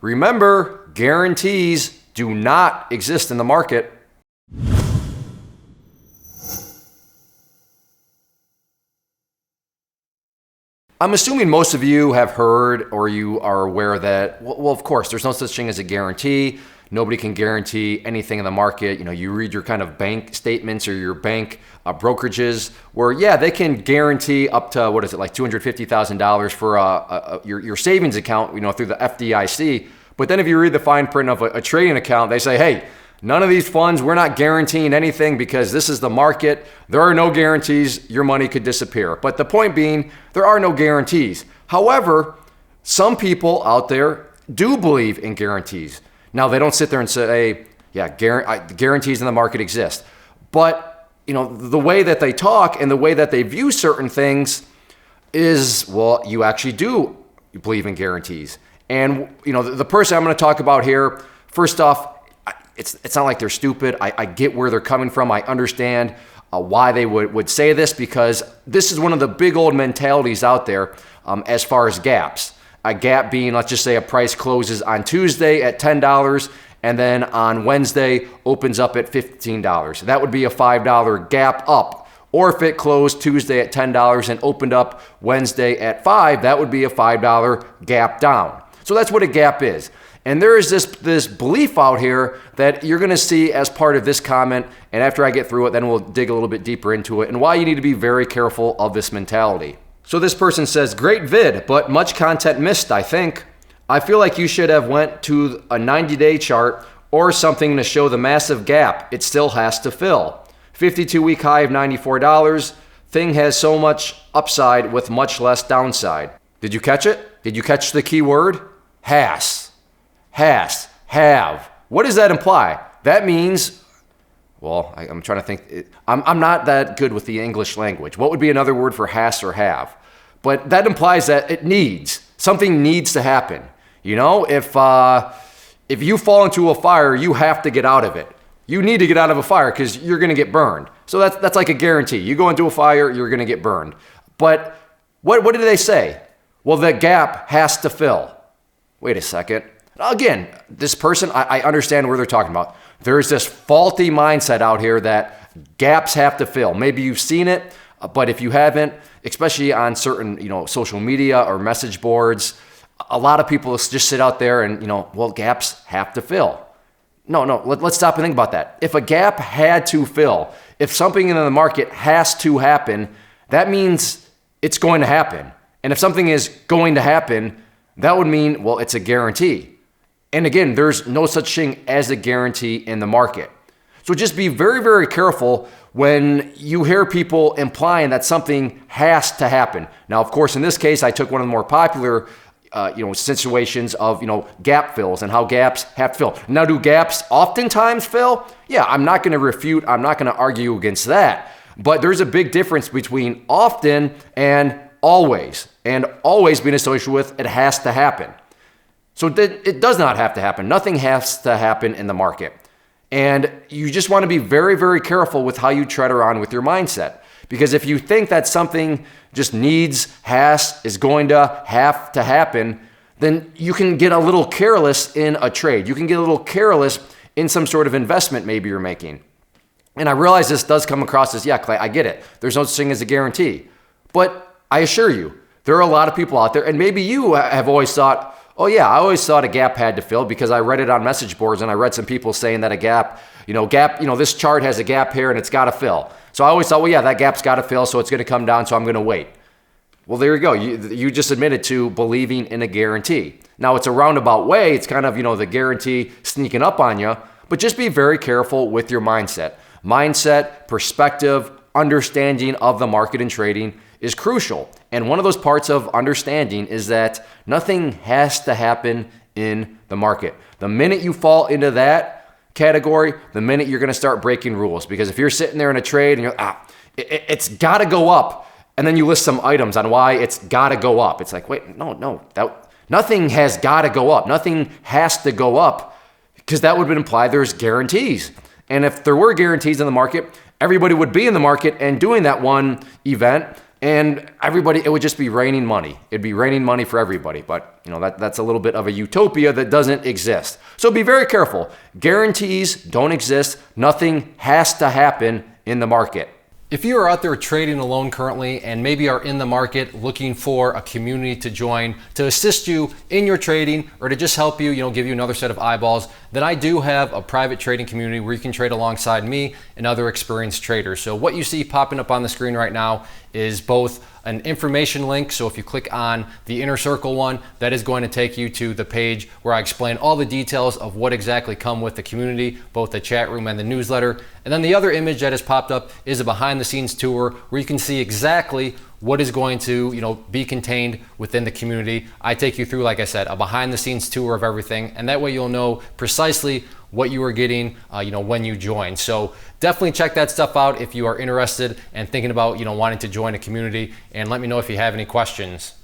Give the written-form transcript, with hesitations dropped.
Remember, guarantees do not exist in the market. I'm assuming most of you have heard or you are aware that, well, of course, there's no such thing as a guarantee. Nobody can guarantee anything in the market. You read your kind of bank statements or your bank brokerages where, yeah, they can guarantee up to, like $250,000 for your savings account, through the FDIC. But then if you read the fine print of a trading account, they say, hey, none of these funds, we're not guaranteeing anything because this is the market. There are no guarantees. Your money could disappear. But the point being, there are no guarantees. However, some people out there do believe in guarantees. Now, they don't sit there and say, yeah, guarantees in the market exist. But, the way that they talk and the way that they view certain things is, well, you actually do believe in guarantees. And, the person I'm going to talk about here, first off, it's not like they're stupid. I get where they're coming from. I understand why they would say this, because this is one of the big old mentalities out there as far as gaps. A gap being, let's just say a price closes on Tuesday at $10 and then on Wednesday opens up at $15. That would be a $5 gap up. Or if it closed Tuesday at $10 and opened up Wednesday at $5, that would be a $5 gap down. So that's what a gap is. And there is this belief out here that you're going to see as part of this comment. And after I get through it, then we'll dig a little bit deeper into it and why you need to be very careful of this mentality. So this person says, great vid, but much content missed, I think. I feel like you should have went to a 90-day chart or something to show the massive gap it still has to fill. 52-week high of $94. Thing has so much upside with much less downside. Did you catch it? Did you catch the key word? Have. What does that imply? That means, well, I'm trying to think. I'm not that good with the English language. What would be another word for has or have? But that implies that something needs to happen. If you fall into a fire, you have to get out of it. You need to get out of a fire because you're going to get burned. So that's like a guarantee. You go into a fire, you're going to get burned. But what did they say? Well, the gap has to fill. Wait a second. Again, this person, I understand where they're talking about. There's this faulty mindset out here that gaps have to fill. Maybe you've seen it, but if you haven't, especially on certain, social media or message boards, a lot of people just sit out there and, well, gaps have to fill. No, let's stop and think about that. If a gap had to fill, if something in the market has to happen, that means it's going to happen. And if something is going to happen, that would mean, well, it's a guarantee. And again, there's no such thing as a guarantee in the market. So just be very, very careful when you hear people implying that something has to happen. Now, of course, in this case, I took one of the more popular situations of, gap fills and how gaps have to fill. Now, do gaps oftentimes fill? Yeah, I'm not going to refute. I'm not going to argue against that. But there's a big difference between often and always being associated with it has to happen. So it does not have to happen. Nothing has to happen in the market. And you just want to be very, very careful with how you tread around with your mindset. Because if you think that something just is going to have to happen, then you can get a little careless in a trade. You can get a little careless in some sort of investment maybe you're making. And I realize this does come across as, yeah, Clay, I get it. There's no such thing as a guarantee. But I assure you, there are a lot of people out there, and maybe you have always thought, oh yeah, I always thought a gap had to fill because I read it on message boards and I read some people saying that a gap, this chart has a gap here and it's got to fill. So I always thought, well, yeah, that gap's got to fill, so it's going to come down, so I'm going to wait. Well, there you go. You just admitted to believing in a guarantee. Now, it's a roundabout way. It's kind of, the guarantee sneaking up on you, but just be very careful with your mindset. Mindset, perspective, understanding of the market and trading is crucial. And one of those parts of understanding is that nothing has to happen in the market. The minute you fall into that category, the minute you're going to start breaking rules. Because if you're sitting there in a trade and you're, it's got to go up, and then you list some items on why it's got to go up. It's like, wait, no, nothing has got to go up. Nothing has to go up because that would imply there's guarantees. And if there were guarantees in the market, everybody would be in the market and doing that one event. and everybody, it would just be raining money. It'd be raining money for everybody. But that's a little bit of a utopia that doesn't exist. So be very careful. Guarantees don't exist. Nothing has to happen in the market. If you are out there trading alone currently and maybe are in the market looking for a community to join to assist you in your trading or to just help you, give you another set of eyeballs, then I do have a private trading community where you can trade alongside me and other experienced traders. So what you see popping up on the screen right now is both an information link. So if you click on the inner circle one, that is going to take you to the page where I explain all the details of what exactly come with the community, both the chat room and the newsletter. And then the other image that has popped up is a behind the scenes tour where you can see exactly what is going to be contained within the community. I take you through, like I said, a behind the scenes tour of everything, and that way you'll know precisely what you are getting when you join. So definitely check that stuff out if you are interested and thinking about wanting to join a community, and let me know if you have any questions.